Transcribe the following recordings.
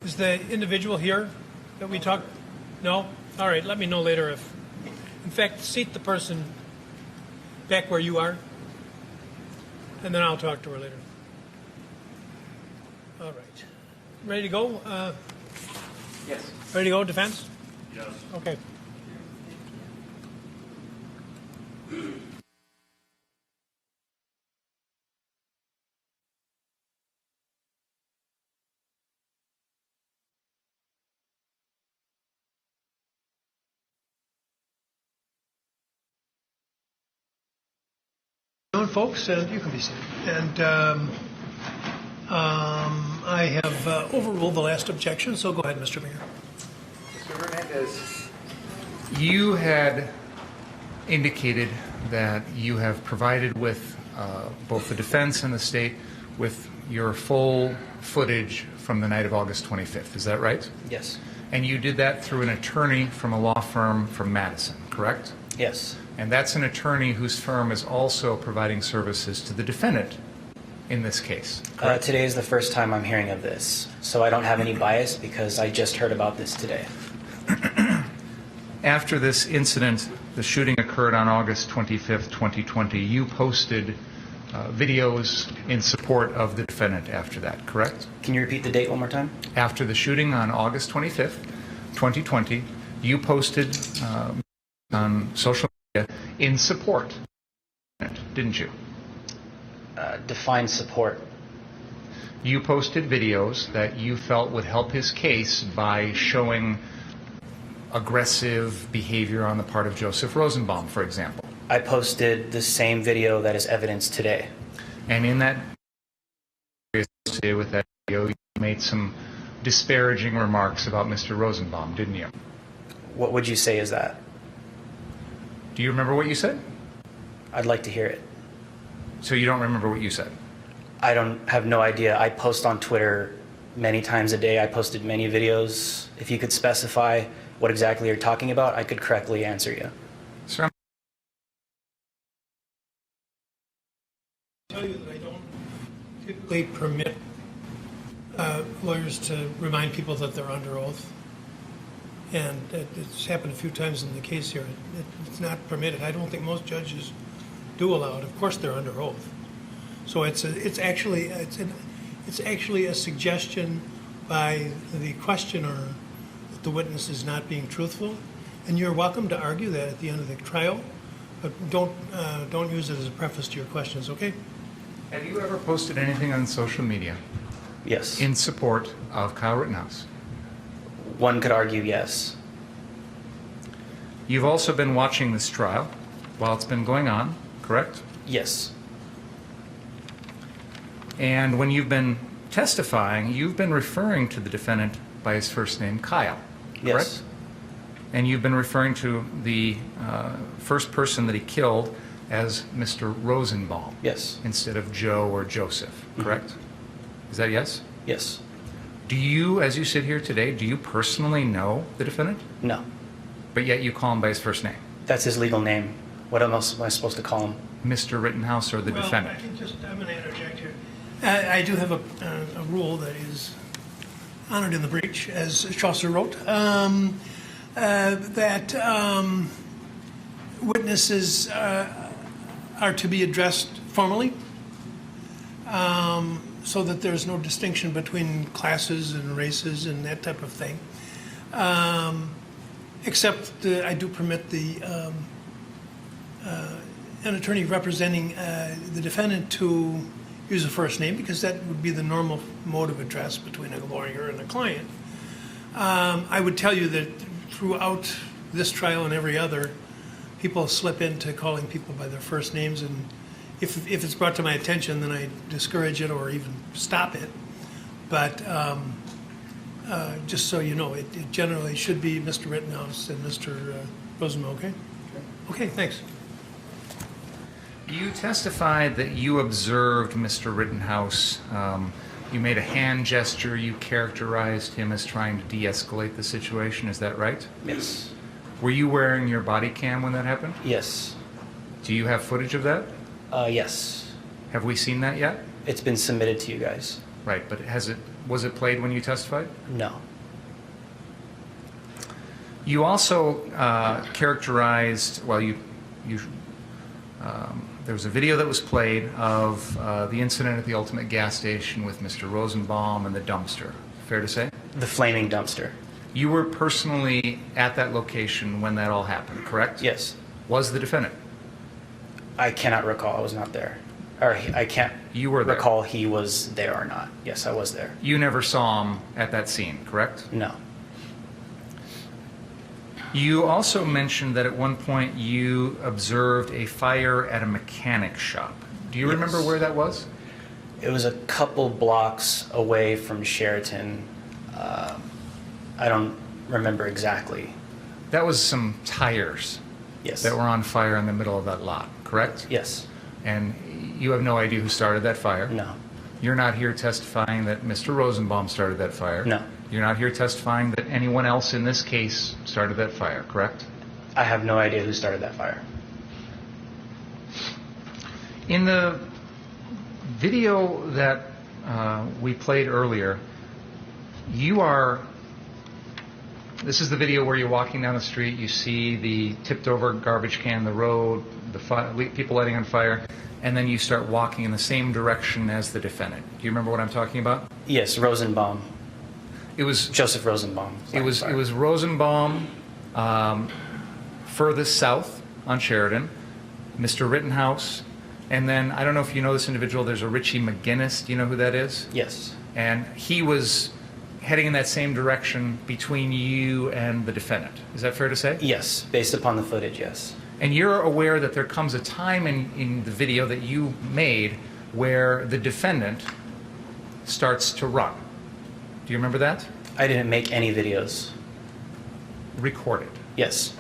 Is the individual here that we talked? No? All right, let me know later if... In fact, seat the person back where you are, and then I'll talk to her later. All right. Ready to go? Yes. Ready to go, defense? Yes. Okay. Folks, and you can be seated. And I have overruled the last objection, so go ahead, Mr. Mayor. Mr. Hernandez, you had indicated that you have provided with both the defense and the state with your full footage from the night of August 25th. Is that right? Yes. And you did that through an attorney from a law firm from Madison, correct? Yes. And that's an attorney whose firm is also providing services to the defendant in this case. Today is the first time I'm hearing of this, so I don't have any bias because I just heard about this today. After this incident, the shooting occurred on August 25th, 2020, you posted videos in support of the defendant after that, correct? Can you repeat the date one more time? After the shooting on August 25th, 2020, you posted on social media in support, didn't you? Define support. You posted videos that you felt would help his case by showing aggressive behavior on the part of Joseph Rosenbaum, for example. I posted the same video that is evidence today. And in that associated with that video, you made some disparaging remarks about Mr. Rosenbaum, didn't you? What would you say is that? Do you remember what you said? I'd like to hear it. So you don't remember what you said? I have no idea. I post on Twitter many times a day. I posted many videos. If you could specify what exactly you're talking about, I could correctly answer you. Sir, I tell you that I don't typically permit lawyers to remind people that they're under oath. And it's happened a few times in the case here. It's not permitted. I don't think most judges do allow it. Of course, they're under oath. So it's actually a suggestion by the questioner that the witness is not being truthful, and you're welcome to argue that at the end of the trial, but don't use it as a preface to your questions. Okay? have you ever posted anything on social media Yes. in support of Kyle Rittenhouse? One could argue yes. You've also been watching this trial while it's been going on, correct? Yes. And when you've been testifying, you've been referring to the defendant by his first name, Kyle, correct? Yes. And you've been referring to the first person that he killed as Mr. Rosenbaum. Yes. Instead of Joe or Joseph, correct? Is that yes? Yes. Do you, as you sit here today, do you personally know the defendant? No. But yet you call him by his first name? That's his legal name. What else am I supposed to call him? Mr. Rittenhouse or the defendant? I'm going to interject here. I do have a rule that is honored in the breach, as Chaucer wrote, that witnesses are to be addressed formally, so that there's no distinction between classes and races and that type of thing. Except I do permit an attorney representing the defendant to use a first name, because that would be the normal mode of address between a lawyer and a client. I would tell you that throughout this trial and every other, people slip into calling people by their first names, and if it's brought to my attention, then I discourage it or even stop it. But just so you know, it generally should be Mr. Rittenhouse and Mr. Rosenbaum, okay? Okay, thanks. You testified that you observed Mr. Rittenhouse. You made a hand gesture. You characterized him as trying to de-escalate the situation. Is that right? Yes. Were you wearing your body cam when that happened? Yes. Do you have footage of that? Yes. Have we seen that yet? It's been submitted to you guys. Right, but has it Was it played when you testified? No. You also characterized, well, there was a video that was played of the incident at the Ultimate gas station with Mr. Rosenbaum and the dumpster. Fair to say? The flaming dumpster. You were personally at that location when that all happened, correct? Yes. Was the defendant? I cannot recall. I was not there. Or I can't You were there. recall he was there or not. Yes, I was there. You never saw him at that scene, correct? No. You also mentioned that at one point you observed a fire at a mechanic shop. Do you Yes. remember where that was? It was a couple blocks away from Sheraton. I don't remember exactly. That was some tires Yes. that were on fire in the middle of that lot, correct? Yes. And you have no idea who started that fire? No. You're not here testifying that Mr. Rosenbaum started that fire? No. You're not here testifying that anyone else in this case started that fire, correct? I have no idea who started that fire. In the video that we played earlier, this is the video where you're walking down the street, you see the tipped over garbage can in the road, people lighting on fire, and then you start walking in the same direction as the defendant. Do you remember what I'm talking about? Yes, Rosenbaum. It was Joseph Rosenbaum. It was Rosenbaum furthest south on Sheridan, Mr. Rittenhouse, and then I don't know if you know this individual. There's a Richie McGinnis. Do you know who that is? Yes. And he was heading in that same direction between you and the defendant. Is that fair to say? Yes, based upon the footage, yes. And you're aware that there comes a time in the video that you made where the defendant starts to run. Do you remember that? I didn't make any videos. Recorded. Yes.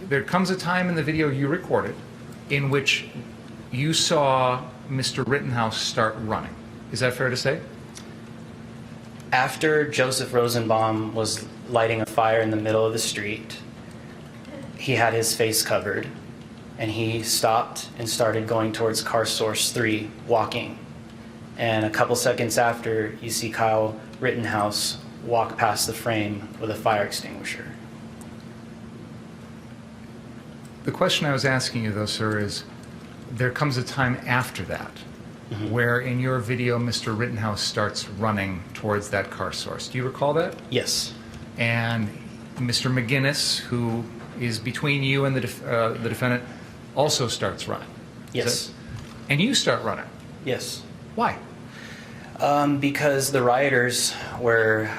There comes a time in the video you recorded in which you saw Mr. Rittenhouse start running. Is that fair to say? After Joseph Rosenbaum was lighting a fire in the middle of the street, he had his face covered, and he stopped and started going towards car source 3, walking. And a couple seconds after, you see Kyle Rittenhouse walk past the frame with a fire extinguisher. The question I was asking you, though, sir, is there comes a time after that where in your video Mr. Rittenhouse starts running towards that car source. Do you recall that? Yes. And Mr. McGinnis, who is between you and the defendant, also starts running. Yes. And you start running. Yes. Why? Because the rioters were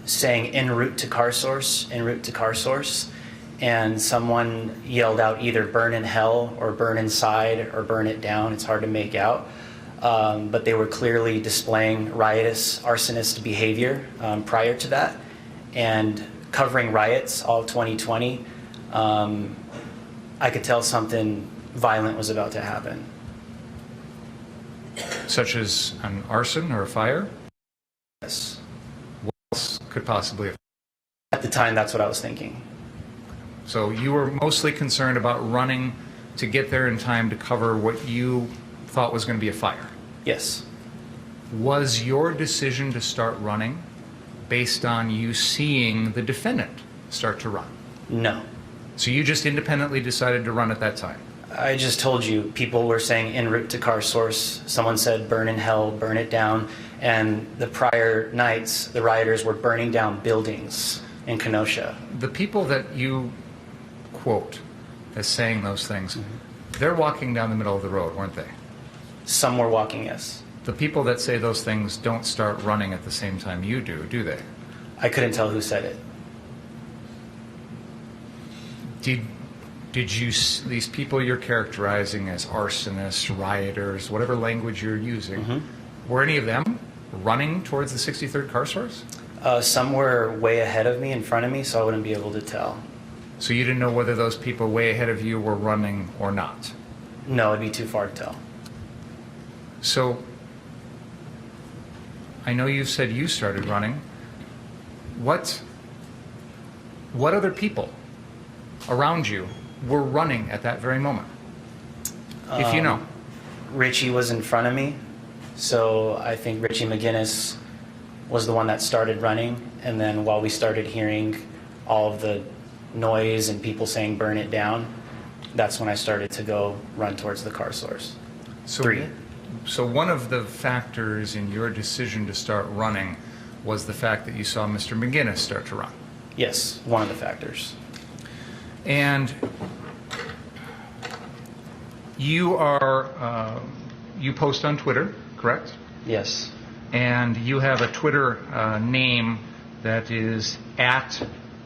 saying en route to car source, en route to car source, and someone yelled out either burn in hell or burn inside or burn it down. It's hard to make out. But they were clearly displaying riotous, arsonist behavior prior to that, and covering riots all of 2020. I could tell something violent was about to happen. Such as an arson or a fire? Yes. What else could possibly have? At the time, that's what I was thinking. So you were mostly concerned about running to get there in time to cover what you thought was going to be a fire. Yes. Was your decision to start running based on you seeing the defendant start to run? No. So you just independently decided to run at that time? I just told you, people were saying en route to car source. Someone said burn in hell, burn it down. And the prior nights, the rioters were burning down buildings in Kenosha. The people that you quote as saying those things, they're walking down the middle of the road, weren't they? Some were walking, yes. The people that say those things don't start running at the same time you do they? I couldn't tell who said it. Did you, these people you're characterizing as arsonists, rioters, whatever language you're using, were any of them running towards the 63rd car source? Some were way ahead of me, in front of me, so I wouldn't be able to tell. So you didn't know whether those people way ahead of you were running or not? No, it'd be too far to tell. So I know you said you started running. What other people around you were running at that very moment? If you know. Richie was in front of me, So I think Richie McGinnis was the one that started running, and then while we started hearing all of the noise and people saying burn it down, that's when I started to go run towards the car source. So one of the factors in your decision to start running was the fact that you saw Mr. McGinnis start to run. Yes, one of the factors. And you you post on Twitter, correct? Yes. And you have a Twitter name that is at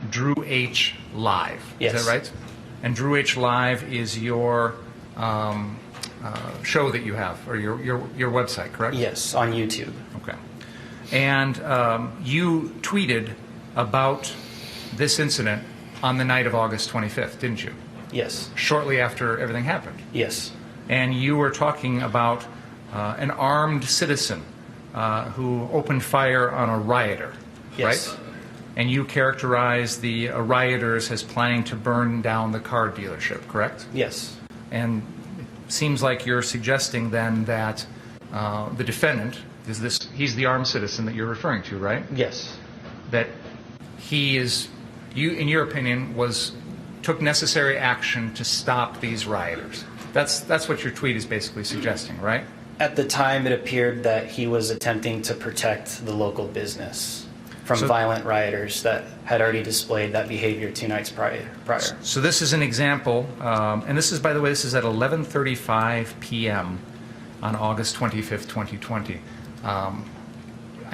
Drew H Live. Yes. Is that right? And Drew H Live is your show that you have, or your website, correct? Yes, on YouTube. Okay. And you tweeted about this incident on the night of August 25th, didn't you? Yes. Shortly after everything happened. Yes. And you were talking about an armed citizen who opened fire on a rioter, Yes. right? And you characterized the rioters as planning to burn down the car dealership, correct? Yes. And it seems like you're suggesting then that the defendant, he's the armed citizen that you're referring to, right? Yes. That he is, in your opinion, took necessary action to stop these rioters. That's what your tweet is basically suggesting, right? At the time, it appeared that he was attempting to protect the local business from violent rioters that had already displayed that behavior 2 nights prior. So this is an example, and this is, by the way, this is at 11:35 p.m. on August 25th, 2020. I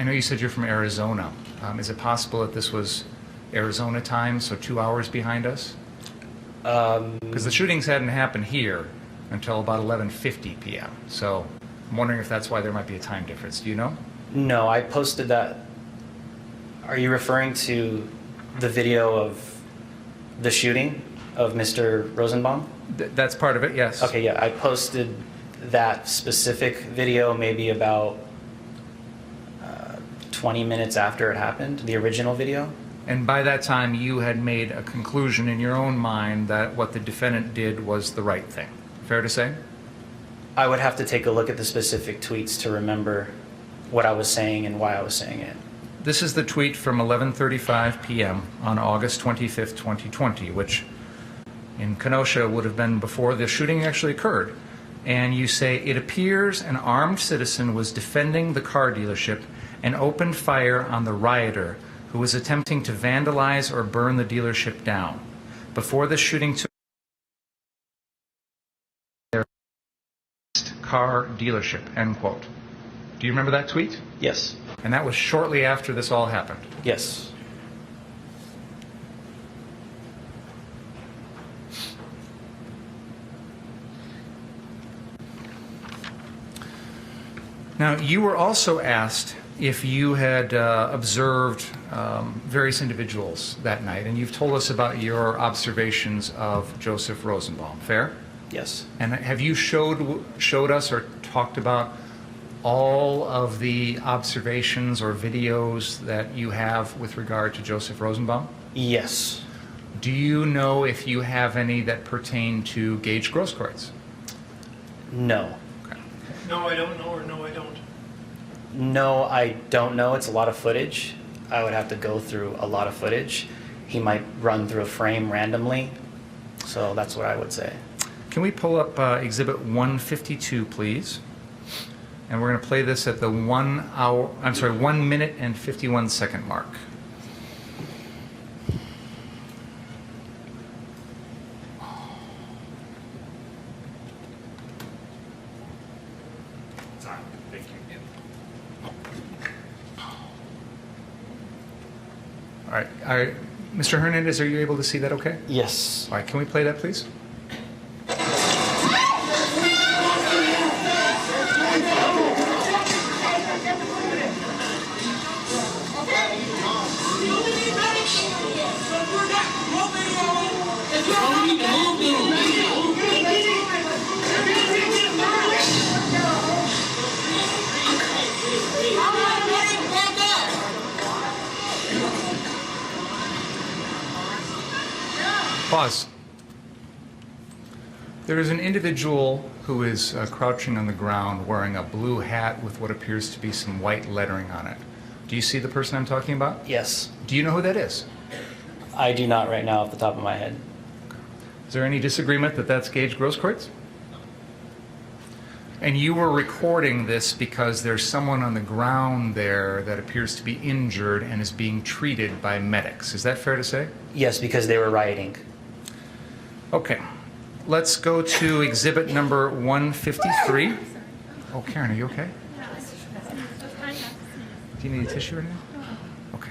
know you said you're from Arizona. Is it possible that this was Arizona time, so 2 hours behind us? Because the shootings hadn't happened here until about 11:50 p.m. So I'm wondering if that's why there might be a time difference. Do you know? No, I posted that. Are you referring to the video of the shooting of Mr. Rosenbaum? That's part of it, yes. Okay, yeah, I posted that specific video maybe about 20 minutes after it happened, the original video. And by that time, you had made a conclusion in your own mind that what the defendant did was the right thing. Fair to say? I would have to take a look at the specific tweets to remember what I was saying and why I was saying it. This is the tweet from 11:35 p.m. on August 25th, 2020, which in Kenosha would have been before the shooting actually occurred. And you say, it appears an armed citizen was defending the car dealership and opened fire on the rioter who was attempting to vandalize or burn the dealership down. Before the shooting took their car dealership, end quote. Do you remember that tweet? Yes. And that was shortly after this all happened. Yes. Now, you were also asked if you had observed various individuals that night, and you've told us about your observations of Joseph Rosenbaum. Fair? Yes. And have you showed us or talked about all of the observations or videos that you have with regard to Joseph Rosenbaum? Yes. Do you know if you have any that pertain to Gage Grosskreutz? No. Okay. No, I don't know, or no, I don't. No, I don't know. It's a lot of footage. I would have to go through a lot of footage. He might run through a frame randomly. So that's what I would say. Can we pull up Exhibit 152, please? And we're going to play this at the 1 minute and 51 second mark. Thank you. All right. Mr. Hernandez, are you able to see that okay? Yes. All right, can we play that, please? Pause. There is an individual who is crouching on the ground wearing a blue hat with what appears to be some white lettering on it. Do you see the person I'm talking about? Yes. Do you know who that is? I do not right now off the top of my head. Is there any disagreement that that's Gage Grosskreutz? And you were recording this because there's someone on the ground there that appears to be injured and is being treated by medics. Is that fair to say? Yes, because they were rioting. Okay. Let's go to exhibit number 153. Oh, Karen, are you okay? Do you need a tissue or anything? Okay.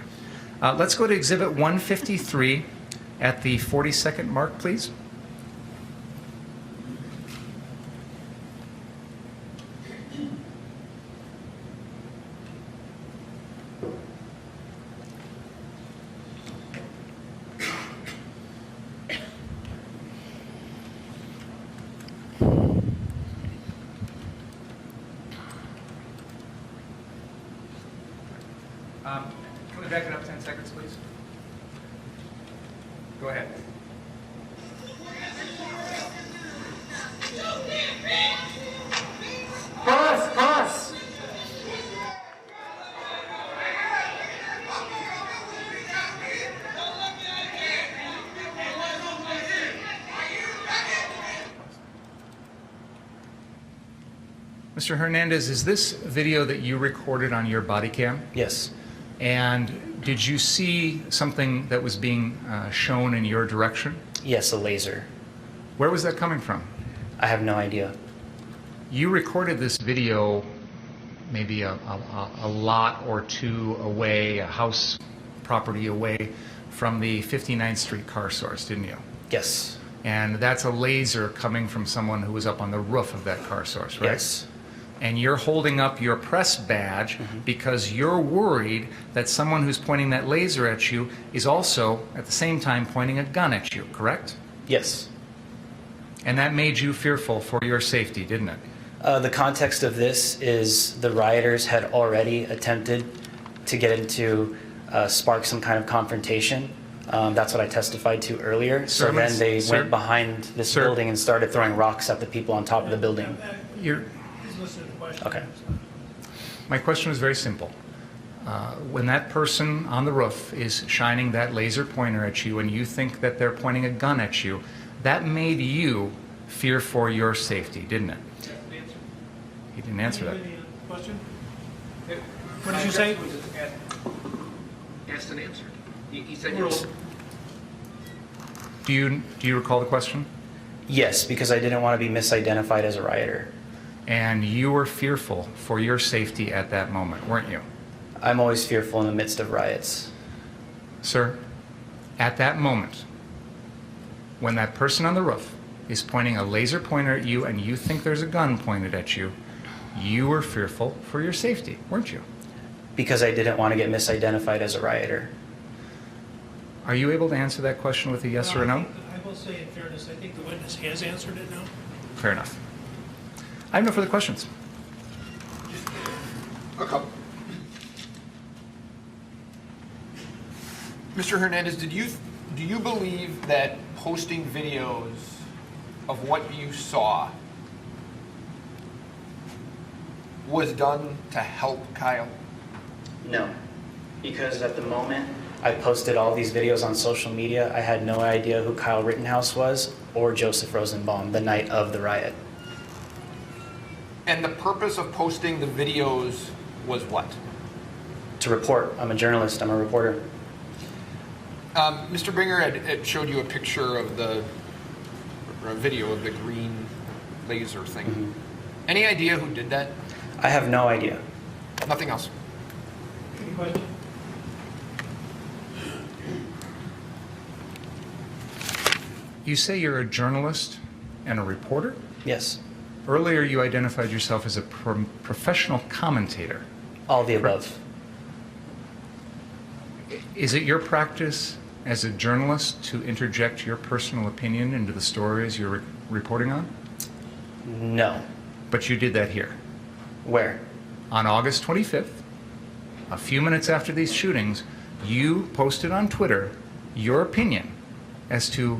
Let's go to exhibit 153 at the 40-second mark, please. Can we back it up 10 seconds, please? Go ahead. Boss! Mr. Hernandez, is this video that you recorded on your body cam? Yes. And did you see something that was being shown in your direction? Yes, a laser. Where was that coming from? I have no idea. You recorded this video maybe a lot or two away, a house property away from the 59th Street car source, didn't you? Yes. And that's a laser coming from someone who was up on the roof of that car source, right? Yes. And you're holding up your press badge because you're worried that someone who's pointing that laser at you is also, at the same time, pointing a gun at you, correct? Yes. And that made you fearful for your safety, didn't it? The context of this is the rioters had already attempted to get into spark some kind of confrontation. That's what I testified to earlier. Sir, So then they sir, went behind this sir. building and started throwing rocks at the people on top of the building. You're, Please listen to the question. Okay. my question was very simple. When that person on the roof is shining that laser pointer at you and you think that they're pointing a gun at you, that made you fear for your safety, didn't it? He didn't answer that. Question? What did you say? Asked and answered. He said Rule. yes. Do you recall the question? Yes, because I didn't want to be misidentified as a rioter. And you were fearful for your safety at that moment, weren't you? I'm always fearful in the midst of riots. Sir, at that moment, when that person on the roof is pointing a laser pointer at you and you think there's a gun pointed at you, you were fearful for your safety, weren't you? Because I didn't want to get misidentified as a rioter. Are you able to answer that question with a yes or a no? I will say in fairness, I think the witness has answered it now. Fair enough. I have no further questions. A couple. Mr. Hernandez, do you believe that posting videos of what you saw was done to help Kyle? No, because at the moment I posted all these videos on social media, I had no idea who Kyle Rittenhouse was or Joseph Rosenbaum the night of the riot. And the purpose of posting the videos was what? To report. I'm a journalist. I'm a reporter. Mr. Bringer had showed you a picture of or a video of the green laser thing. Mm-hmm. Any idea who did that? I have no idea. Nothing else. Any question? You say you're a journalist and a reporter? Yes. Earlier you identified yourself as a professional commentator. All the above. Is it your practice as a journalist to interject your personal opinion into the stories you're reporting on? No. But you did that here. Where? On August 25th, a few minutes after these shootings, you posted on Twitter your opinion as to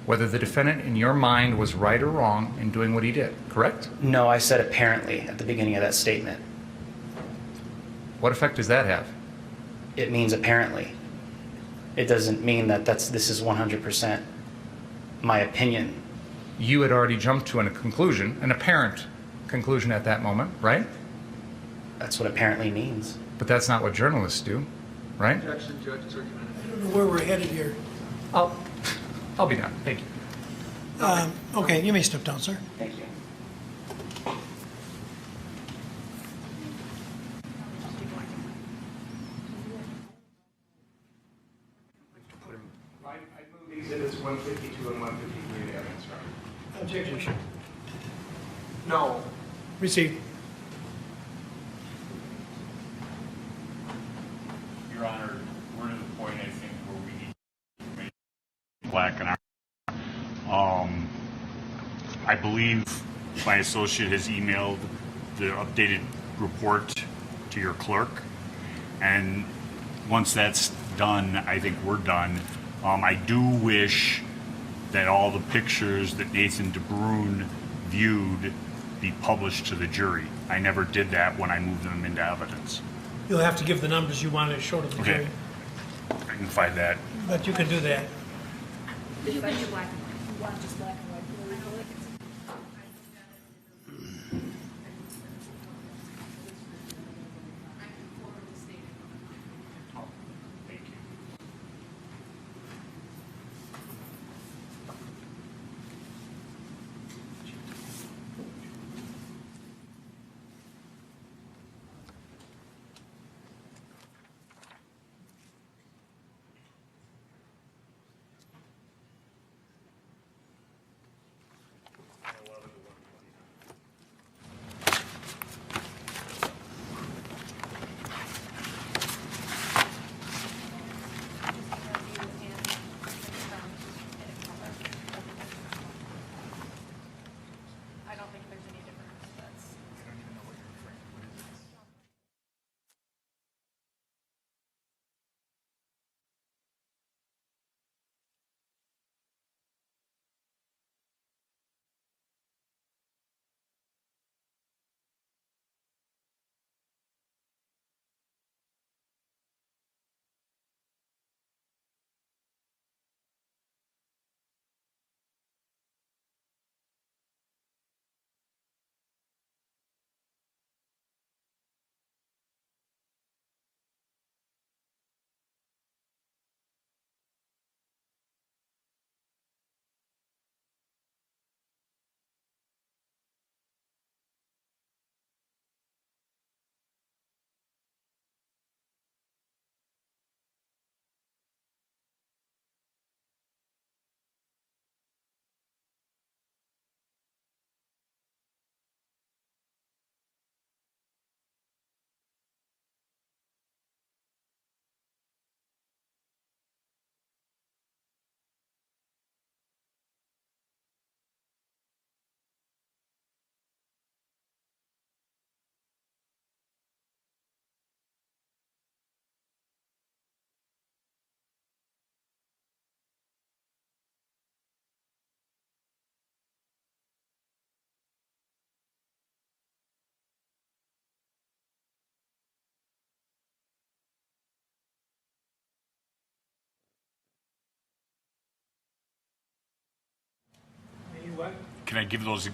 whether the defendant in your mind was right or wrong in doing what he did, correct? No, I said apparently at the beginning of that statement. What effect does that have? It means apparently. It doesn't mean that this is 100% my opinion. You had already jumped to a conclusion, an apparent conclusion at that moment, right? That's what apparently means. But that's not what journalists do, right? Objection, Judge is recommended. I don't know where we're headed here. I'll be done. Thank you. Okay, you may step down, sir. Thank you. I move exhibits 152 and 153 to evidence, Your Honor. Objection. No. Received. Your Honor, we're to the point, I think, where we need to make black and I believe my associate has emailed the updated report to your clerk, and once that's done, I think we're done. I do wish that all the pictures that Nathan DeBrune viewed be published to the jury. I never did that when I moved them into evidence. You'll have to give the numbers you want to show to the Okay. jury, I can find that. but you can do that. You want just black and white. You want just black and white. Thank you. I don't think there's any difference. That's Can I give those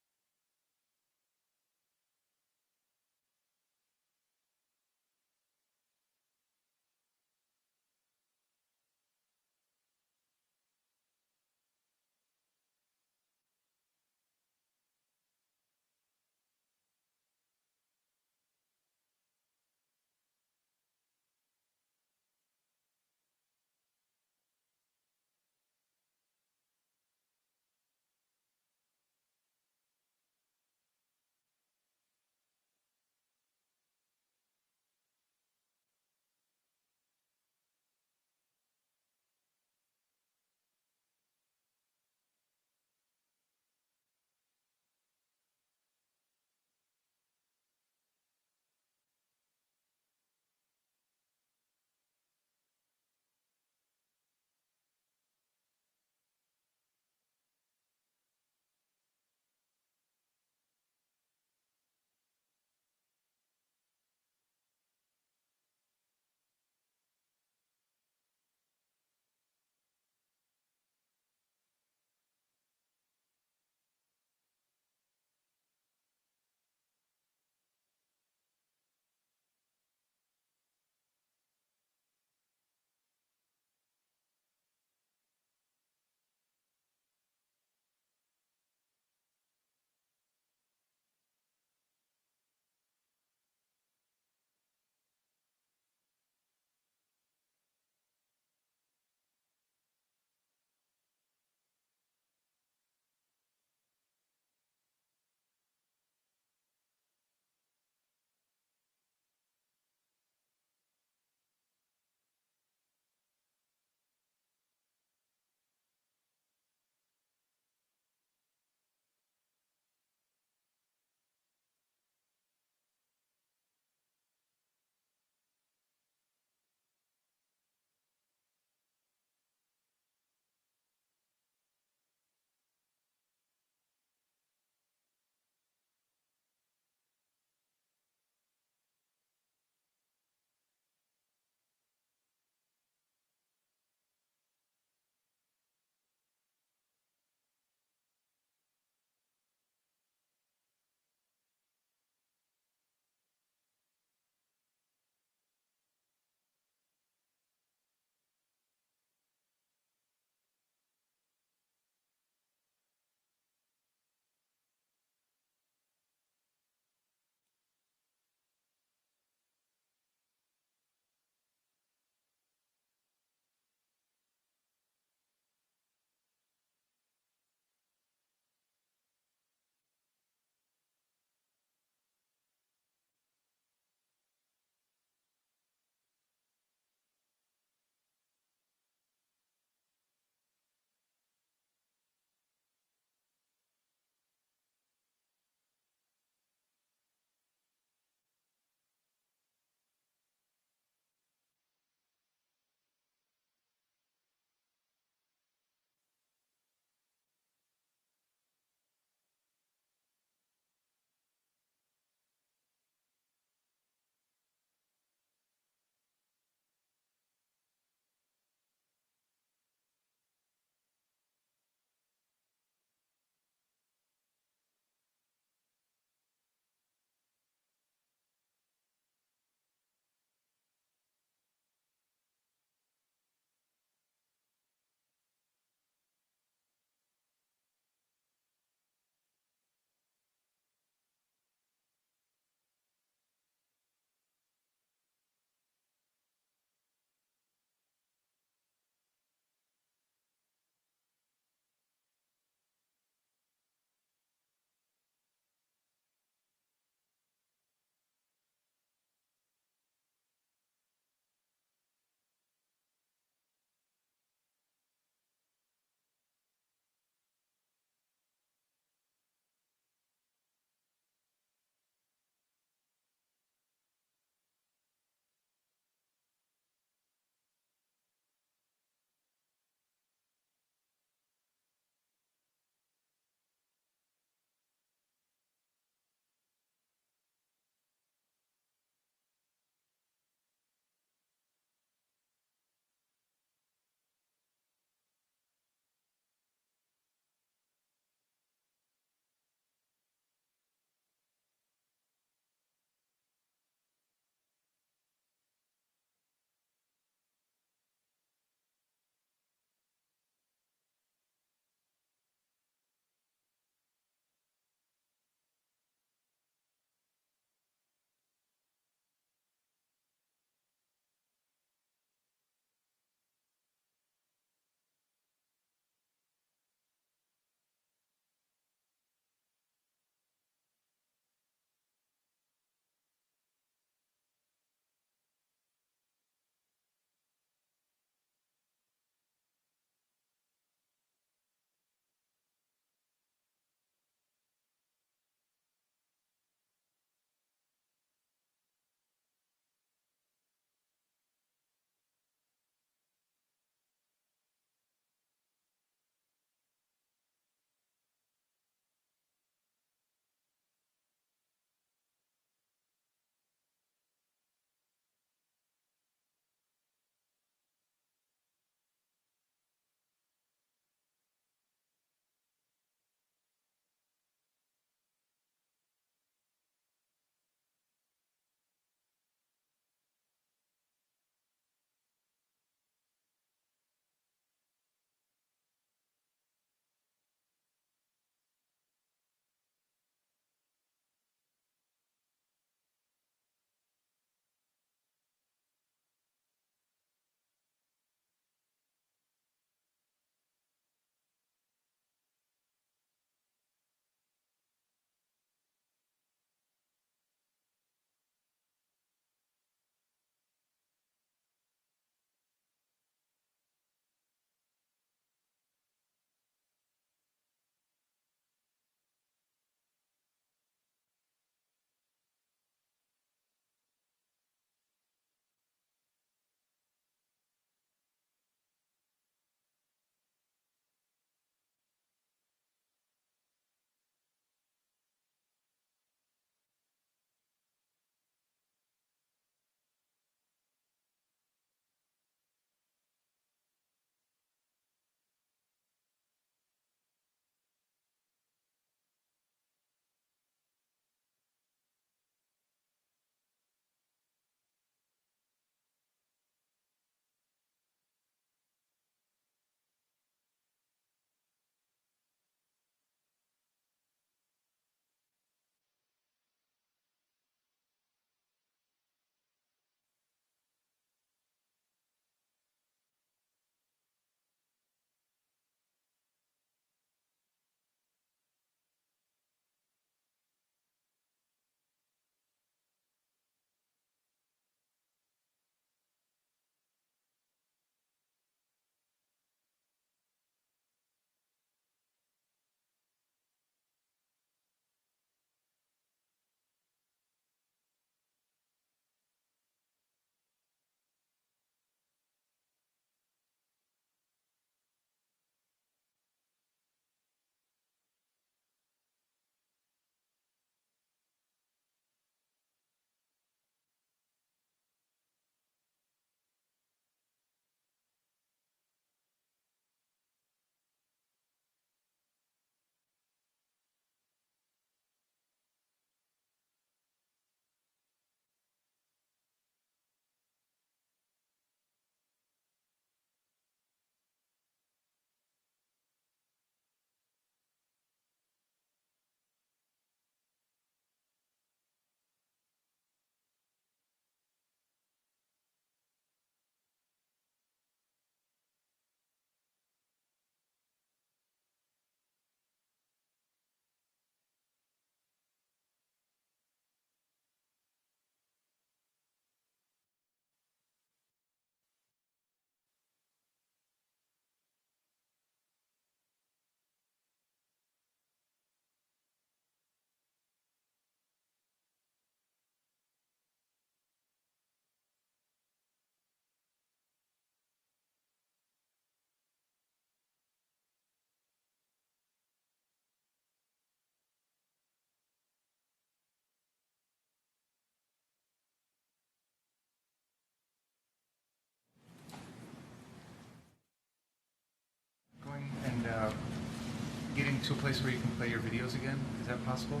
getting to a place where you can play your videos again? Is that possible?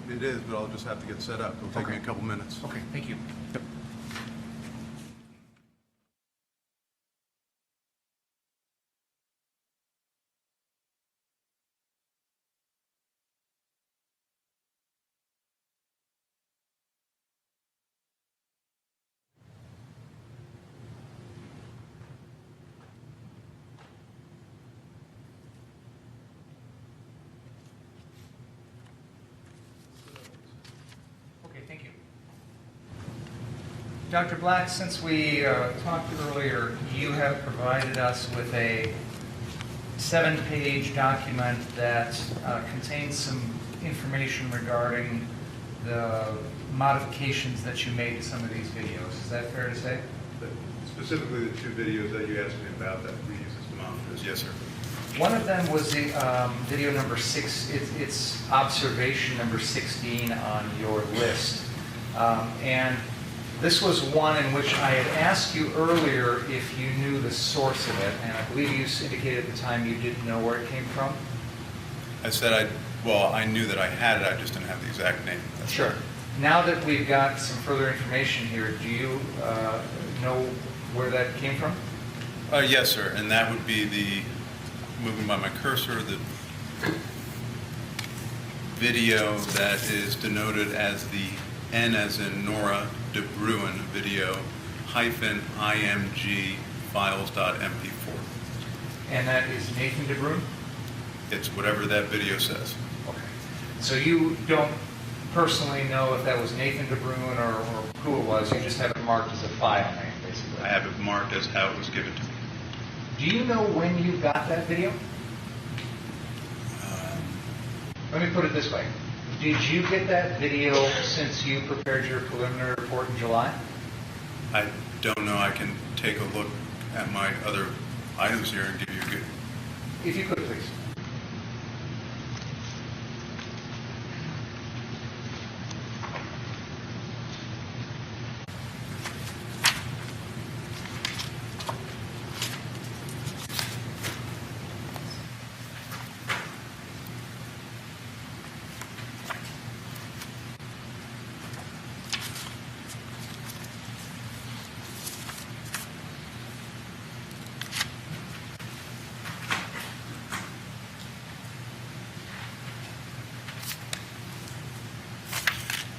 It is, but I'll just have to get set up. It'll take me a couple minutes. Okay, thank you. Okay, thank you. Dr. Black, since we talked earlier, you have provided us with a 7-page document that contains some information regarding the modifications that you made to some of these videos. Is that fair to say? But specifically, the two videos that you asked me about that we use as demonstratives. Yes, sir. One of them was the video number 6. It's observation number 16 on your list. And this was one in which I had asked you earlier if you knew the source of it, and I believe you indicated at the time you didn't know where it came from. I said I knew that I had it. I just didn't have the exact name. That's Sure. right. Now that we've got some further information here, do you know where that came from? Yes, sir. And that would be the, moving by my cursor, the video that is denoted as the N as in Nora de Bruin video -img files.mp4. And that is Nathan DeBruin? It's whatever that video says. Okay. So you don't personally know if that was Nathan DeBruin or who it was, you just have it marked as a file name, basically. I have it marked as how it was given to me. Do you know when you got that video? Let me put it this way. Did you get that video since you prepared your preliminary report in July? I don't know. I can take a look at my other items here and give you a good... If you could, please.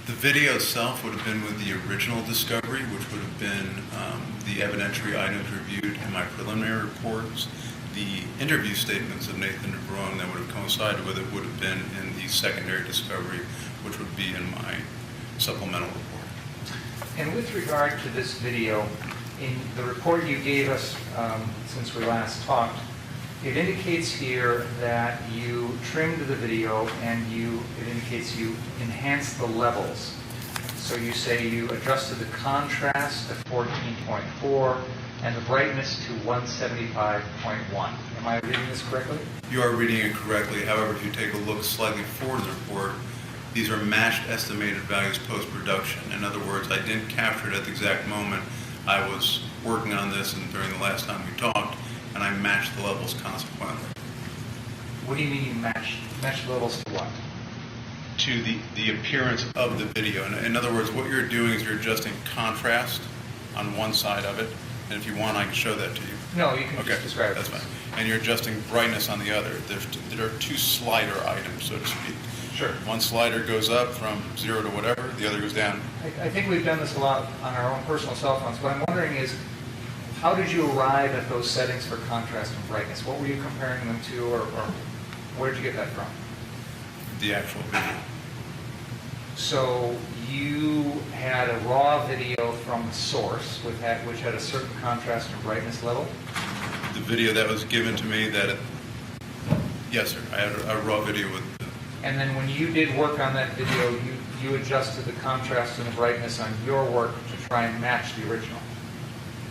The video itself would have been with the original discovery, which would have been the evidentiary items reviewed in my preliminary reports. The interview statements of Nathan DeBruin that would have coincided with it would have been in the secondary discovery, which would be in my supplemental report. And with regard to this video, in the report you gave us since we last talked, it indicates here that you trimmed the video and it indicates you enhanced the levels. So you say you adjusted the contrast to 14.4 and the brightness to 175.1. Am I reading this correctly? You are reading it correctly. However, if you take a look slightly forward in the report, these are matched estimated values post-production. In other words, I didn't capture it at the exact moment I was working on this and during the last time we talked, and I matched the levels consequently. What do you mean you matched the levels to what? To the appearance of the video. In other words, what you're doing is you're adjusting contrast on one side of it, and if you want, I can show that to you. No, you can Okay, just describe it. that's fine. And you're adjusting brightness on the other. There are two slider items, so to speak. Sure. One slider goes up from 0 to whatever, the other goes down. I think we've done this a lot on our own personal cell phones. What I'm wondering is, how did you arrive at those settings for contrast and brightness? What were you comparing them to, or where did you get that from? The actual video. So you had a raw video from the source, which had a certain contrast and brightness level? The video that was given to me yes, sir, I had a raw video with... And then when you did work on that video, you adjusted the contrast and the brightness on your work to try and match the original?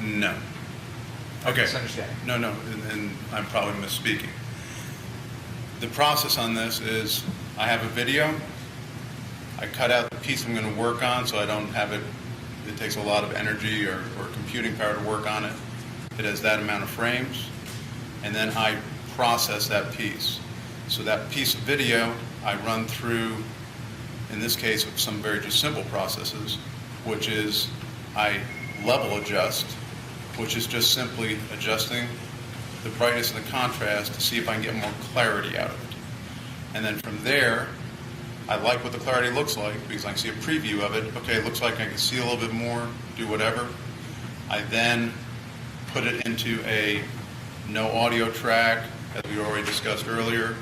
No. Okay. Misunderstanding. No, and I'm probably misspeaking. The process on this is I have a video, I cut out the piece I'm going to work on so I don't have it takes a lot of energy or computing power to work on it. It has that amount of frames, and then I process that piece. So that piece of video, I run through, in this case, with some very just simple processes, which is I level adjust, which is just simply adjusting the brightness and the contrast to see if I can get more clarity out of it. And then from there, I like what the clarity looks like because I can see a preview of it. Okay, it looks like I can see a little bit more, do whatever. I then put it into a no audio track, as we already discussed earlier,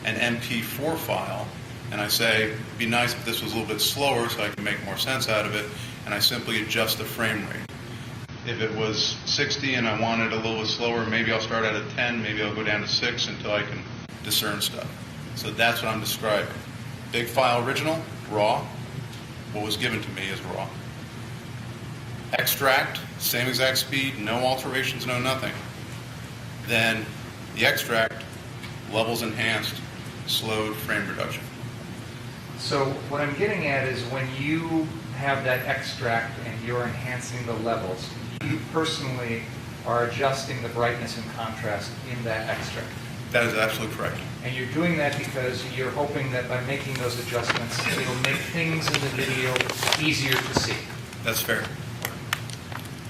an MP4 file, and I say, it'd be nice if this was a little bit slower so I can make more sense out of it, and I simply adjust the frame rate. If it was 60 and I want it a little bit slower, maybe I'll start at a 10, maybe I'll go down to 6 until I can discern stuff. So that's what I'm describing. Big file original, raw. What was given to me is raw. Extract, same exact speed, no alterations, no nothing. Then the extract, levels enhanced, slowed, frame reduction. So what I'm getting at is when you have that extract and you're enhancing the levels, you personally are adjusting the brightness and contrast in that extract. That is absolutely correct. And you're doing that because you're hoping that by making those adjustments, it'll make things in the video easier to see. That's fair.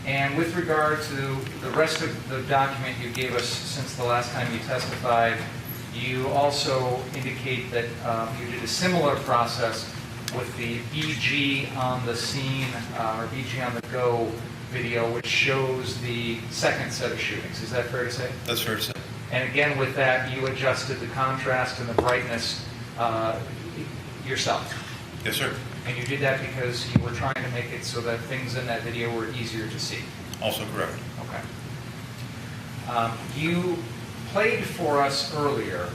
And with regard to the rest of the document you gave us since the last time you testified, you also indicate that you did a similar process with the BG on the scene or BG on the go video, which shows the second set of shootings. Is that fair to say? That's fair to say. And again, with that, you adjusted the contrast and the brightness yourself. Yes, sir. And you did that because you were trying to make it so that things in that video were easier to see. Also correct. Okay. You played for us earlier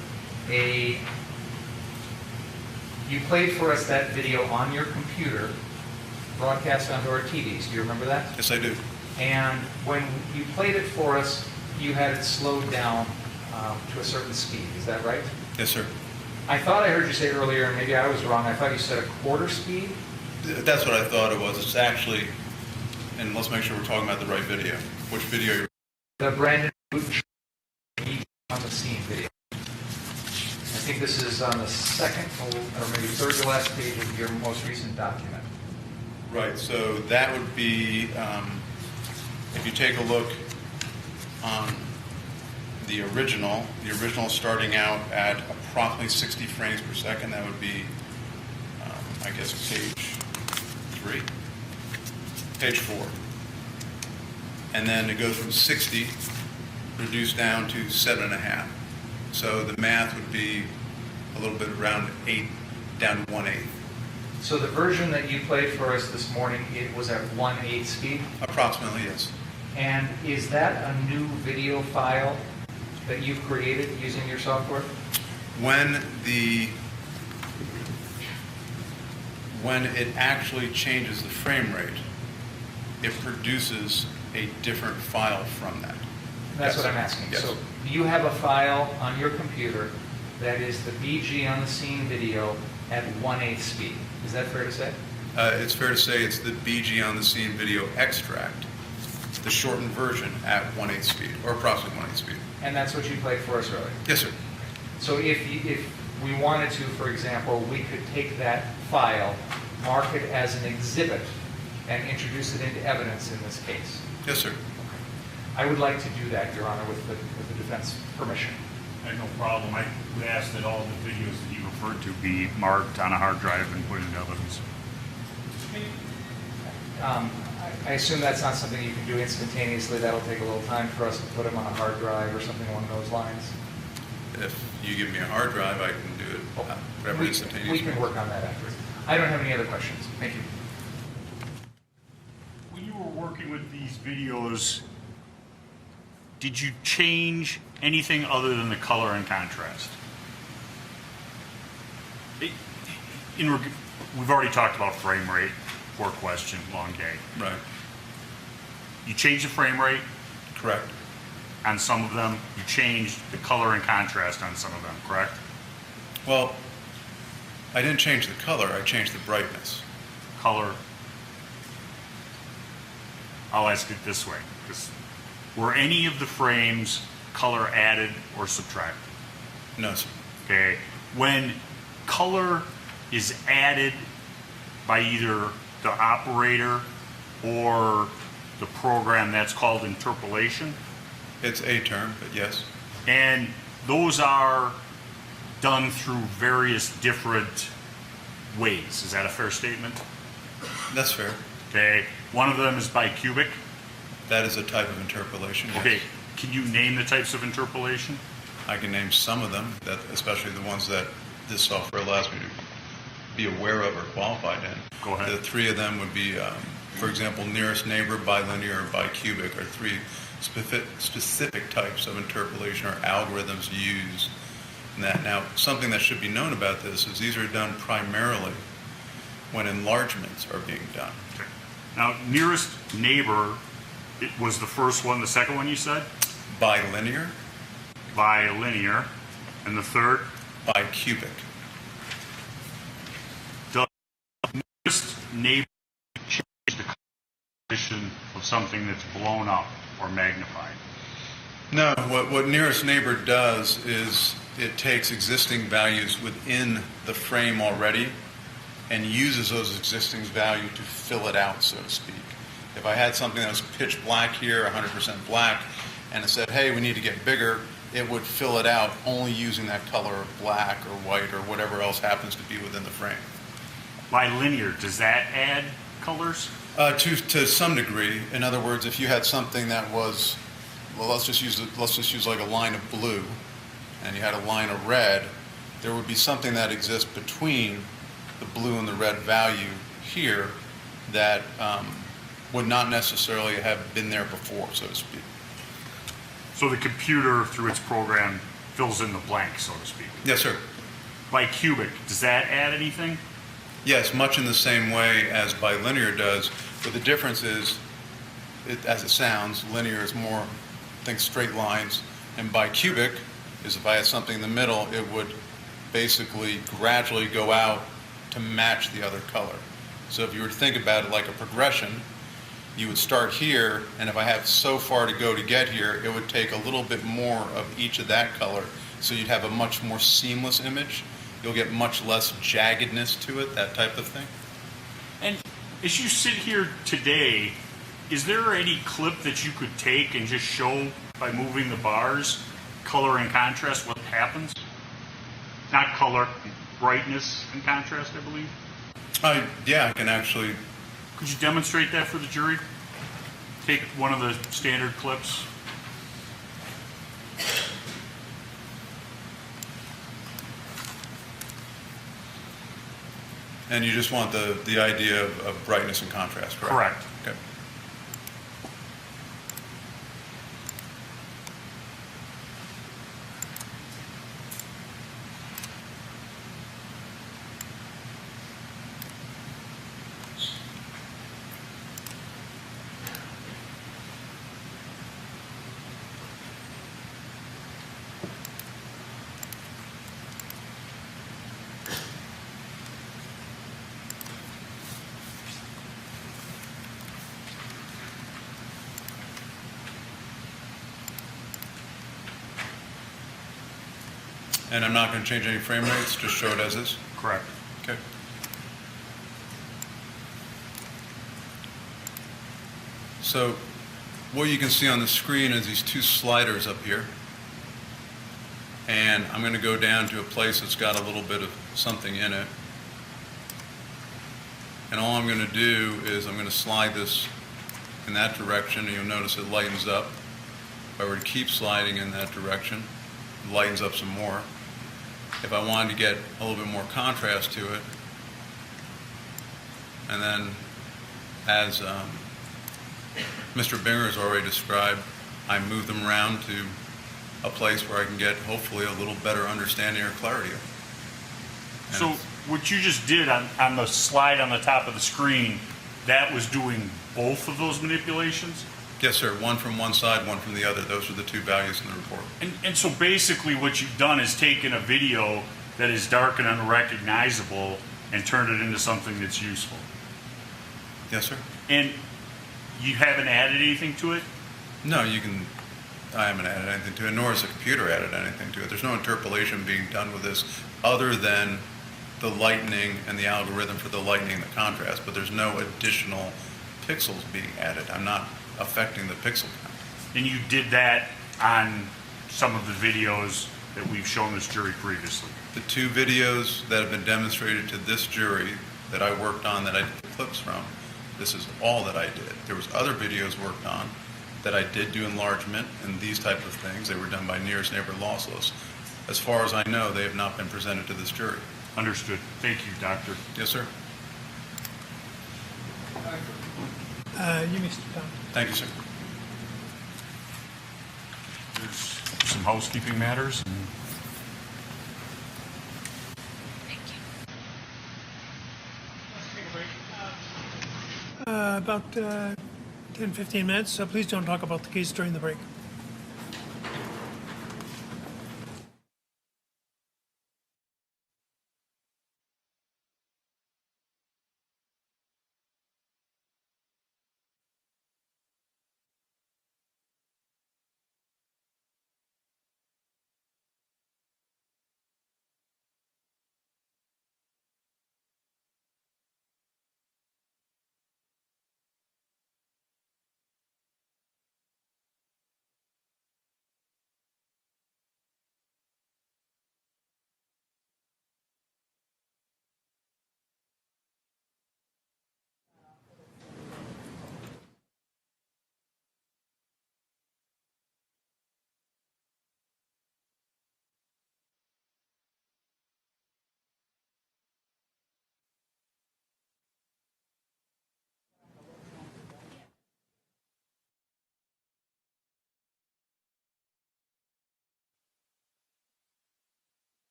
that video on your computer, broadcast onto our TVs. Do you remember that? Yes, I do. And when you played it for us, you had it slowed down to a certain speed. Is that right? Yes, sir. I thought I heard you say earlier, and maybe I was wrong, I thought you said a quarter speed? That's what I thought it was. It's actually, and let's make sure we're talking about the right video. Which video? You're... The Brandon on the scene video. I think this is on the second or maybe third to last page of your most recent document. Right. So that would be, if you take a look on the original starting out at approximately 60 frames per second, that would be, I guess, page 4. And then it goes from 60, reduced down to 7.5. So the math would be a little bit around 8, down to 1/8. So the version that you played for us this morning, it was at 1/8 speed? Approximately, yes. And is that a new video file that you created using your software? When it actually changes the frame rate, it produces a different file from that. That's Yes. what I'm asking. Yes. So you have a file on your computer that is the BG on the scene video at 1/8 speed. Is that fair to say? It's fair to say it's the BG on the scene video extract, the shortened version at 1/8 speed, or approximately 1/8 speed. And that's what you played for us earlier? Yes, sir. So if we wanted to, for example, we could take that file, mark it as an exhibit, and introduce it into evidence in this case. Yes, sir. I would like to do that, Your Honor, with the defense permission. I have no problem. I would ask that all the videos that you referred to be marked on a hard drive and put into evidence. I assume that's not something you can do instantaneously. That'll take a little time for us to put them on a hard drive or something along those lines. If you give me a hard drive, I can do it whatever We instantaneously. can work on that afterwards. I don't have any other questions. Thank you. When you were working with these videos, did you change anything other than the color and contrast? We've already talked about frame rate, poor question, long day. Right. You changed the frame rate Correct. on some of them. You changed the color and contrast on some of them, correct? Well, I didn't change the color. I changed the brightness. Color. I'll ask it this way. Were any of the frames color added or subtracted? No, sir. Okay, when color is added by either the operator or the program, that's called interpolation. It's a term, but yes. And those are done through various different ways. Is that a fair statement? That's fair. Okay. One of them is bicubic. That is a type of interpolation. Yes. Okay. Can you name the types of interpolation? I can name some of them, that especially the ones that this software allows me to be aware of or qualified in. Go ahead. The three of them would be, for example, nearest neighbor, bilinear, or bicubic are three specific types of interpolation or algorithms used in that. Now, something that should be known about this is these are done primarily when enlargements are being done. Okay. Now, nearest neighbor, it was the first one. The second one you said? Bilinear, Bilinear. And the third? bicubic. Does nearest neighbor change the composition of something that's blown up or magnified? No, what nearest neighbor does is it takes existing values within the frame already and uses those existing values to fill it out, so to speak. If I had something that was pitch black here, 100% black, and it said, hey, we need to get bigger, it would fill it out only using that color of black or white or whatever else happens to be within the frame. Bilinear, does that add colors? To some degree. In other words, if you had something that was, well, let's just use like a line of blue, and you had a line of red, there would be something that exists between the blue and the red value here that would not necessarily have been there before, so to speak. So the computer, through its program, fills in the blank, so to speak. Yes, sir. Bicubic, does that add anything? Yes, much in the same way as bilinear does, but the difference is, as it sounds, linear is more, think straight lines, and bicubic is if I had something in the middle, it would basically gradually go out to match the other color. So if you were to think about it like a progression, you would start here, and if I have so far to go to get here, it would take a little bit more of each of that color, so you'd have a much more seamless image. You'll get much less jaggedness to it, that type of thing. And as you sit here today, is there any clip that you could take and just show by moving the bars, color and contrast, what happens? Not color, brightness and contrast, I believe. Yeah, I can actually. Could you demonstrate that for the jury? Take one of the standard clips. And you just want the idea of brightness and contrast, correct? Correct. Okay. And I'm not going to change any frame rates, just show it as is? Correct. Okay. So what you can see on the screen is these two sliders up here. And I'm going to go down to a place that's got a little bit of something in it. And all I'm going to do is I'm going to slide this in that direction, and you'll notice it lightens up. If I were to keep sliding in that direction, it lightens up some more. If I wanted to get a little bit more contrast to it, and then as Mr. Binger has already described, I move them around to a place where I can get hopefully a little better understanding or clarity. And So what you just did on the slide on the top of the screen, that was doing both of those manipulations? yes, sir, one from one side, one from the other. Those are the two values in the report. And so basically what you've done is taken a video that is dark and unrecognizable and turned it into something that's useful. Yes, sir? And you haven't added anything to it? No, you can I haven't added anything to it, nor has the computer added anything to it. There's no interpolation being done with this other than the lightening and the algorithm for the lightening and the contrast, but there's no additional pixels being added. I'm not affecting the pixel count. And you did that on some of the videos that we've shown this jury previously. The 2 videos that have been demonstrated to this jury that I worked on, that I did the clips from, this is all that I did. There was other videos worked on that I did do enlargement and these type of things. They were done by nearest neighbor lossless. As far as I know, they have not been presented to this jury. Understood. Thank you, Doctor. Yes, sir. You may sit down. Thank you, sir. There's some housekeeping matters. About 10, 15 minutes, so please don't talk about the case during the break.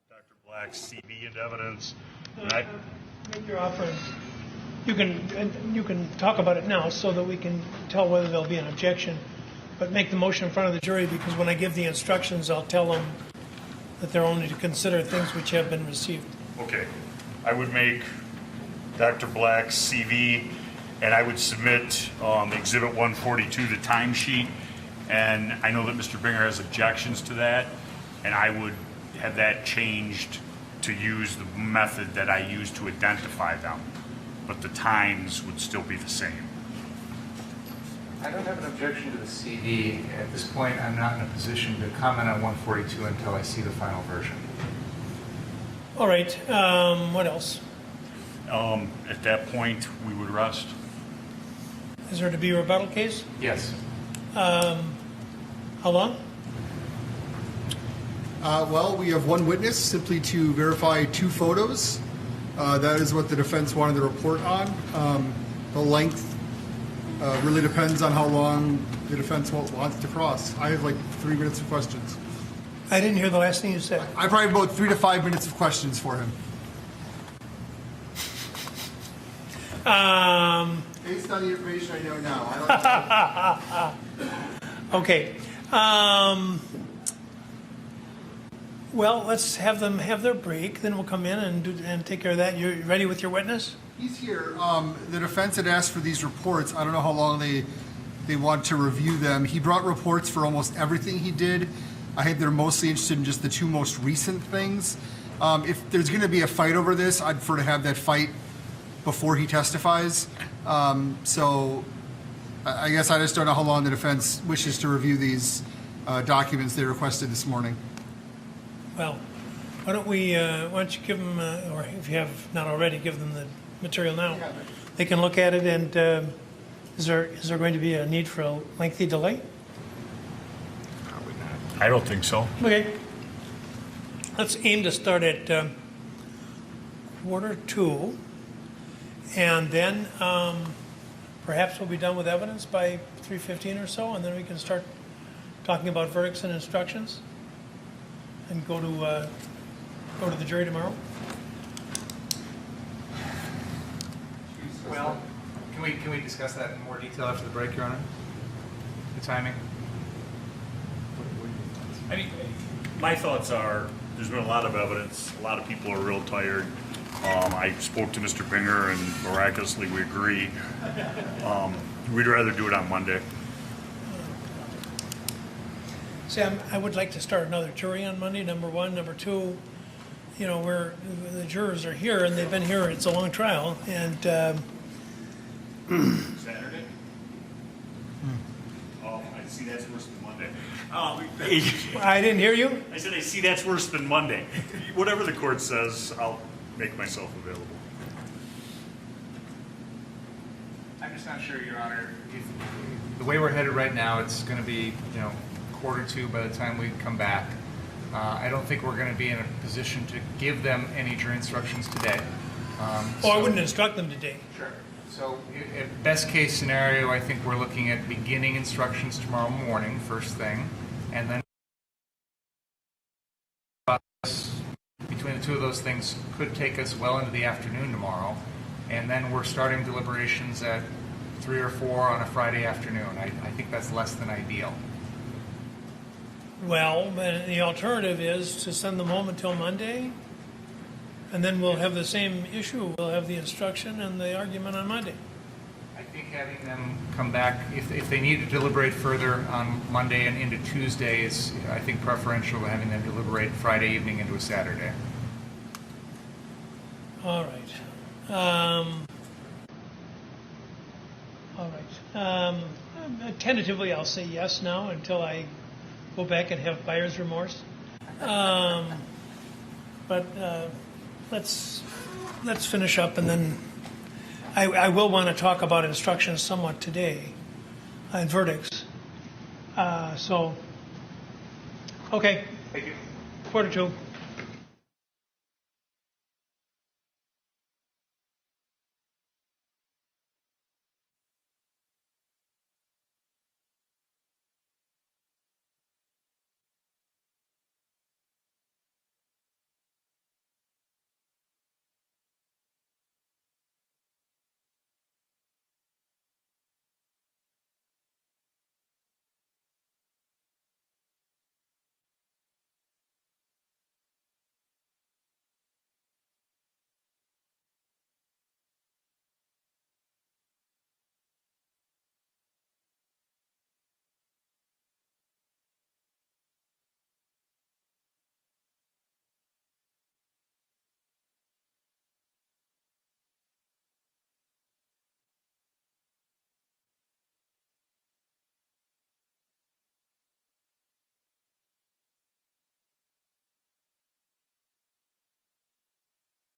Dr. Black's CV and evidence. And I, Make your offer. You can talk about it now so that we can tell whether there'll be an objection, but make the motion in front of the jury, because when I give the instructions, I'll tell them that they're only to consider things which have been received. okay. I would make Dr. Black's CV, and I would submit Exhibit 142, the timesheet. And I know that Mr. Binger has objections to that, and I would have that changed to use the method that I used to identify them, but the times would still be the same. I don't have an objection to the CD. At this point, I'm not in a position to comment on 142 until I see the final version. All right, what else? At that point, we would rest. Is there to be a rebuttal case? Yes. How long? Well, we have one witness simply to verify 2 photos. That is what the defense wanted to report on. The length really depends on how long the defense wants to cross. I have like 3 minutes of questions. I didn't hear the last thing you said. I probably have about 3 to 5 minutes of questions for him. Based on the information I know now. Okay. Well, let's have them have their break, then we'll come in and take care of that. You ready with your witness? He's here. The defense had asked for these reports. I don't know how long they want to review them. He brought reports for almost everything he did. I think they're mostly interested in just the 2 most recent things. If there's going to be a fight over this, I'd prefer to have that fight before he testifies. So I guess I just don't know how long the defense wishes to review these documents they requested this morning. Well, why don't you give them, or if you have not already, give them the material now. They can look at it, and is there going to be a need for a lengthy delay? Probably not. I don't think so. Okay. Let's aim to start at 1:45, and then perhaps we'll be done with evidence by 3:15 or so, and then we can start talking about verdicts and instructions, and go to the jury tomorrow. Well, can we discuss that in more detail after the break, Your Honor? The timing? I mean, my thoughts are, there's been a lot of evidence, a lot of people are real tired. I spoke to Mr. Binger, and miraculously we agree. We'd rather do it on Monday. Sam, I would like to start another jury on Monday, number one. Number two, you know, where the jurors are here, and they've been here, it's a long trial, and Saturday? Oh, I see that's worse than Monday. I didn't hear you. I said I see that's worse than Monday. Whatever the court says, I'll make myself available. I'm just not sure, Your Honor. The way we're headed right now, it's going to be, you know, quarter two by the time we come back. I don't think we're going to be in a position to give them any jury instructions today. I wouldn't instruct them today. Sure. So, best case scenario, I think we're looking at beginning instructions tomorrow morning, first thing, and then between the two of those things could take us well into the afternoon tomorrow, and then we're starting deliberations at 3 or 4 on a Friday afternoon. I think that's less than ideal. Well, the alternative is to send them home until Monday, and then we'll have the same issue. We'll have the instruction and the argument on Monday. I think having them come back, if they need to deliberate further on Monday and into Tuesday, is, I think, preferential to having them deliberate Friday evening into a Saturday. All right. Tentatively, I'll say yes now until I go back and have buyer's remorse. But let's finish up, and then I will want to talk about instructions somewhat today and verdicts. Okay. Thank you. Quarter two.